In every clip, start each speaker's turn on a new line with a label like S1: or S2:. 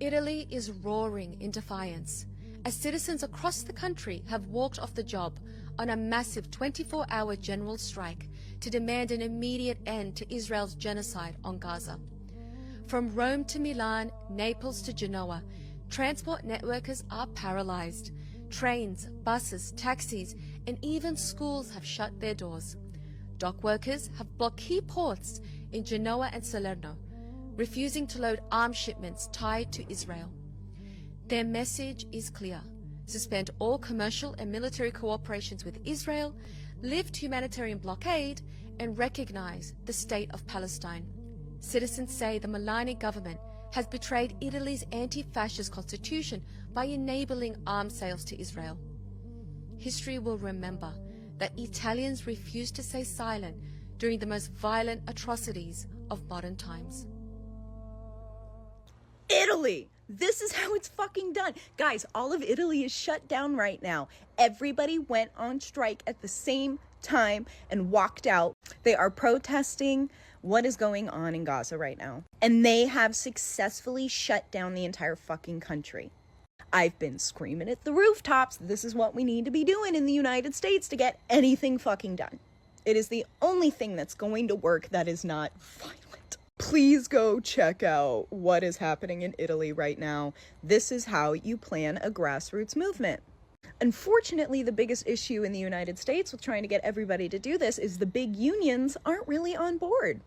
S1: Italy is roaring in defiance as citizens across the country have walked off the job on a massive 24-hour general strike to demand an immediate end to Israel's genocide on Gaza. From Rome to Milan, Naples to Genoa, transport networks are paralyzed. Trains, buses, taxis, and even schools have shut their doors. Dock workers have blocked key ports in Genoa and Salerno, refusing to load arms shipments tied to Israel. Their message is clear: suspend all commercial and military cooperations with Israel, lift humanitarian blockade, and recognize the state of Palestine. Citizens say the Milan government has betrayed Italy's anti-fascist constitution by enabling arms sales to Israel. History will remember that Italians refused to stay silent during the most violent atrocities of modern times.
S2: Italy! This is how it's fucking done. Guys, all of Italy is shut down right now. Everybody went on strike at the same time and walked out. They are protesting what is going on in Gaza right now. And they have successfully shut down the entire fucking country. I've been screaming at the rooftops, this is what we need to be doing in the United States to get anything fucking done. It is the only thing that's going to work that is not violent. Please go check out what is happening in Italy right now. This is how you plan a grassroots movement. Unfortunately, the biggest issue in the United States with trying to get everybody to do this is the big unions aren't really on board.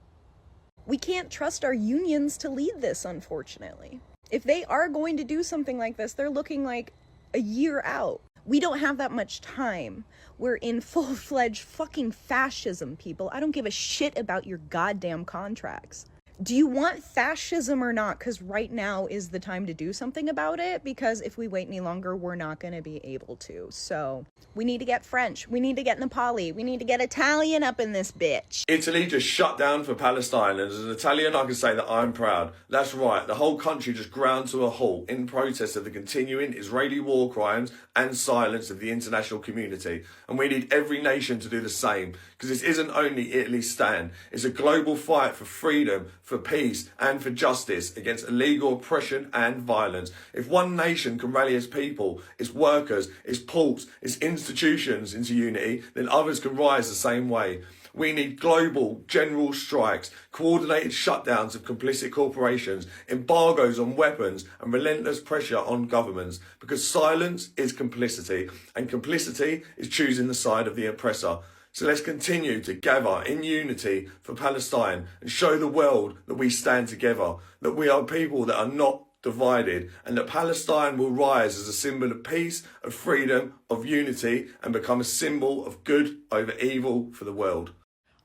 S2: We can't trust our unions to lead this, unfortunately. If they are going to do something like this, they're looking like a year out. We don't have that much time. We're in full-fledged fucking fascism, people. I don't give a shit about your goddamn contracts. Do you want fascism or not? Because right now is the time to do something about it, because if we wait any longer, we're not going to be able to. So we need to get French. We need to get Nepali. We need to get Italian up in this bitch.
S3: Italy just shut down for Palestine, and as an Italian I can say that I'm proud. That's right, the whole country just ground to a halt in protest of the continuing Israeli war crimes and silence of the international community. And we need every nation to do the same, because this isn't only Italy's stand, it's a global fight for freedom, for peace and for justice against illegal oppression and violence. If one nation can rally its people, its workers, its ports, its institutions into unity, then others can rise the same way. We need global general strikes, coordinated shutdowns of complicit corporations, embargoes on weapons and relentless pressure on governments, because silence is complicity and complicity is choosing the side of the oppressor. So let's continue to gather in unity for Palestine and show the world that we stand together, that we are people that are not divided, and that Palestine will rise as a symbol of peace, of freedom, of unity, and become a symbol of good over evil for the world.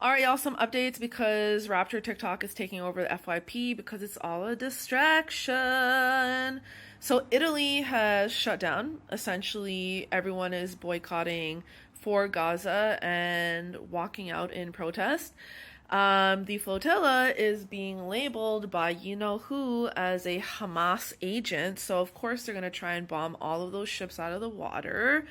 S4: Alright, y'all, some updates because Rapture TikTok is taking over the FYP because it's all a distraction. So Italy has shut down. Essentially, everyone is boycotting for Gaza and walking out in protest. The flotilla is being labeled by you-know-who as a Hamas agent. So, of course, they're going to try and bomb all of those ships out of the water.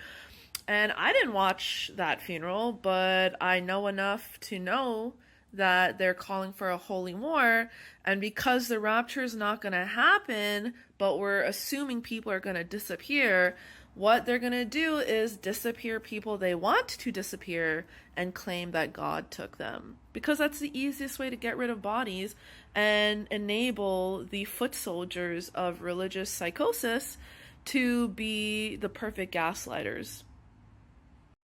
S4: And I didn't watch that funeral, but I know enough to know that they're calling for a holy war. And because the rapture is not going to happen, but we're assuming people are going to disappear, what they're going to do is disappear people they want to disappear and claim that God took them. Because that's the easiest way to get rid of bodies and enable the foot soldiers of religious psychosis to be the perfect gaslighters.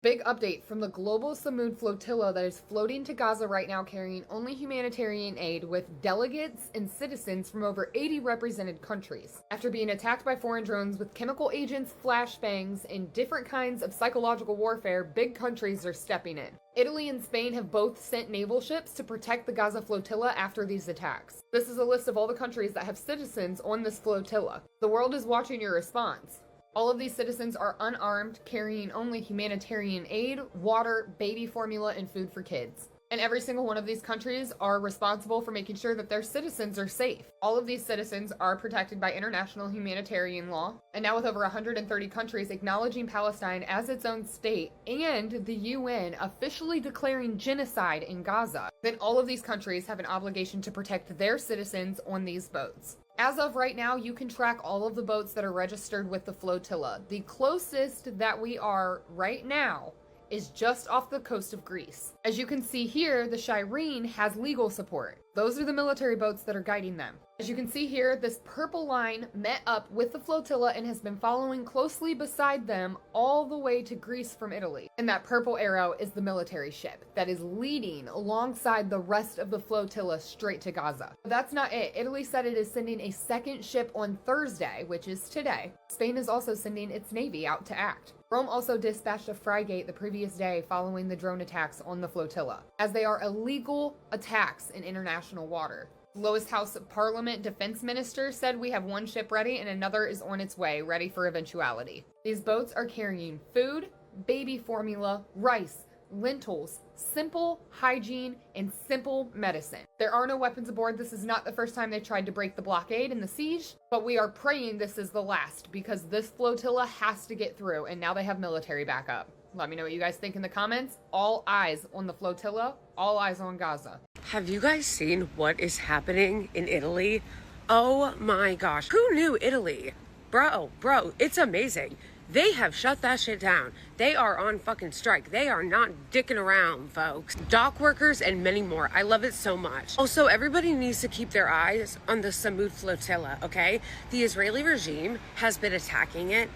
S5: Big update from the global Samud flotilla that is floating to Gaza right now, carrying only humanitarian aid with delegates and citizens from over 80 represented countries. After being attacked by foreign drones with chemical agents, flashbangs, and different kinds of psychological warfare, big countries are stepping in. Italy and Spain have both sent naval ships to protect the Gaza flotilla after these attacks. This is a list of all the countries that have citizens on this flotilla. The world is watching your response. All of these citizens are unarmed, carrying only humanitarian aid, water, baby formula, and food for kids. And every single one of these countries are responsible for making sure that their citizens are safe. All of these citizens are protected by international humanitarian law. And now with over 130 countries acknowledging Palestine as its own state and the UN officially declaring genocide in Gaza, then all of these countries have an obligation to protect their citizens on these boats. As of right now, you can track all of the boats that are registered with the flotilla. The closest that we are right now is just off the coast of Greece. As you can see here, the Shireen has legal support. Those are the military boats that are guiding them. As you can see here, this purple line met up with the flotilla and has been following closely beside them all the way to Greece from Italy. And that purple arrow is the military ship that is leading alongside the rest of the flotilla straight to Gaza. But that's not it. Italy said it is sending a second ship on Thursday, which is today. Spain is also sending its navy out to act. Rome also dispatched a frigate the previous day following the drone attacks on the flotilla, as they are illegal attacks in international water. Lowest House of Parliament defense minister said we have one ship ready and another is on its way, ready for eventuality. These boats are carrying food, baby formula, rice, lentils, simple hygiene, and simple medicine. There are no weapons aboard. This is not the first time they tried to break the blockade and the siege, but we are praying this is the last because this flotilla has to get through, and now they have military backup. Let me know what you guys think in the comments. All eyes on the flotilla, all eyes on Gaza.
S6: Have you guys seen what is happening in Italy? Oh my gosh. Who knew Italy? Bro, it's amazing. They have shut that shit down. They are on fucking strike. They are not dicking around, folks. Dock workers and many more. I love it so much. Also, everybody needs to keep their eyes on the Samud flotilla, okay? The Israeli regime has been attacking it,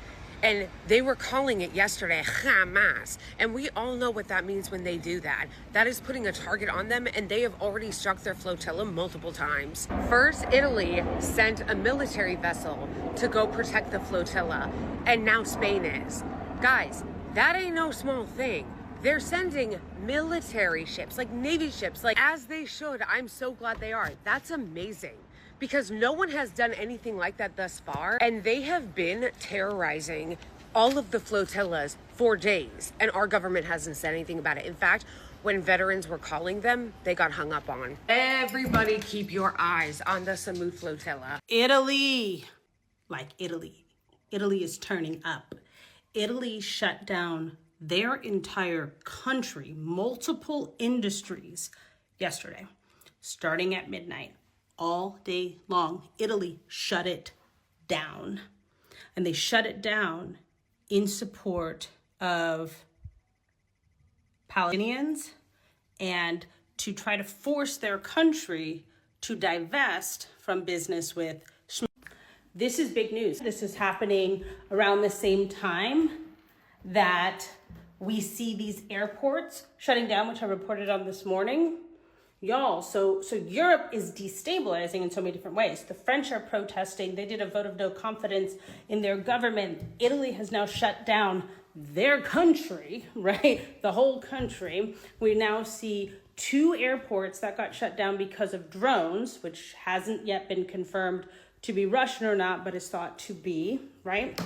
S6: and they were calling it yesterday Hamas. And we all know what that means when they do that. That is putting a target on them, and they have already struck their flotilla multiple times. First, Italy sent a military vessel to go protect the flotilla, and now Spain is. Guys, that ain't no small thing. They're sending military ships, like Navy ships, like as they should. I'm so glad they are. That's amazing. Because no one has done anything like that thus far, and they have been terrorizing all of the flotillas for days, and our government hasn't said anything about it. In fact, when veterans were calling them, they got hung up on. Everybody keep your eyes on the Samud flotilla.
S7: Italy, like Italy. Italy is turning up. Italy shut down their entire country, multiple industries yesterday, starting at midnight. All day long, Italy shut it down. And they shut it down in support of Palestinians and to try to force their country to divest from business with. This is big news. This is happening around the same time that we see these airports shutting down, which I reported on this morning. Y'all, so Europe is destabilizing in so many different ways. The French are protesting. They did a vote of no confidence in their government. Italy has now shut down their country, right? The whole country. We now see 2 airports that got shut down because of drones, which hasn't yet been confirmed to be Russian or not, but is thought to be, right?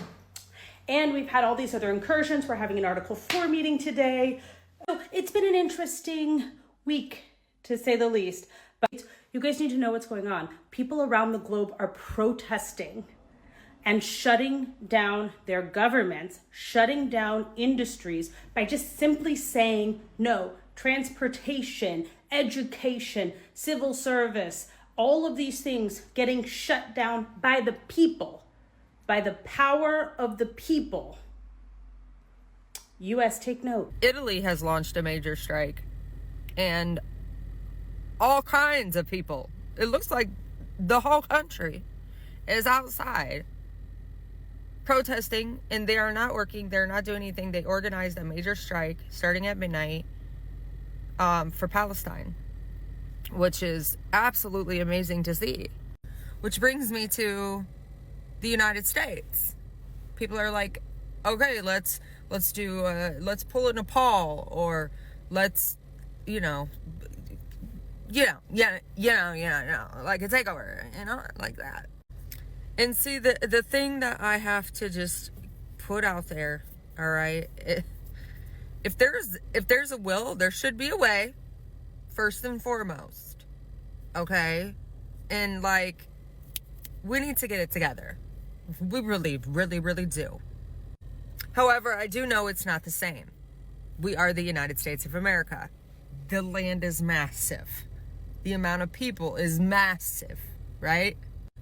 S7: And we've had all these other incursions. We're having an Article 4 meeting today. So it's been an interesting week, to say the least. But you guys need to know what's going on. People around the globe are protesting and shutting down their governments, shutting down industries by just simply saying no. Transportation, education, civil service, all of these things getting shut down by the people, by the power of the people. U.S., take note.
S8: Italy has launched a major strike, and all kinds of people, it looks like the whole country is outside protesting, and they are not working. They're not doing anything. They organized a major strike starting at midnight for Palestine, which is absolutely amazing to see. Which brings me to the United States. People are like, okay, let's pull a Nepal, or let's, like a takeover, like that. And see, the thing that I have to just put out there, all right, if there's a will, there should be a way, first and foremost, okay? And, like, we need to get it together. We really, really, really do. However, I do know it's not the same. We are the United States of America. The land is massive. The amount of people is massive, right?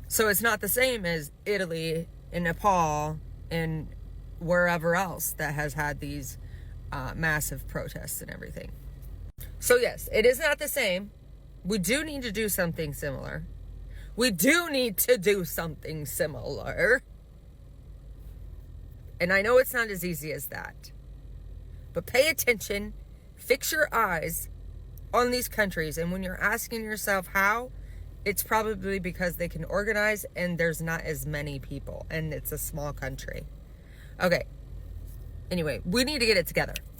S8: So it's not the same as Italy and Nepal and wherever else that has had these massive protests and everything. So yes, it is not the same. We do need to do something similar. And I know it's not as easy as that. But pay attention, fix your eyes on these countries. And when you're asking yourself how, it's probably because they can organize and there's not as many people and it's a small country. Okay. Anyway, we need to get it together.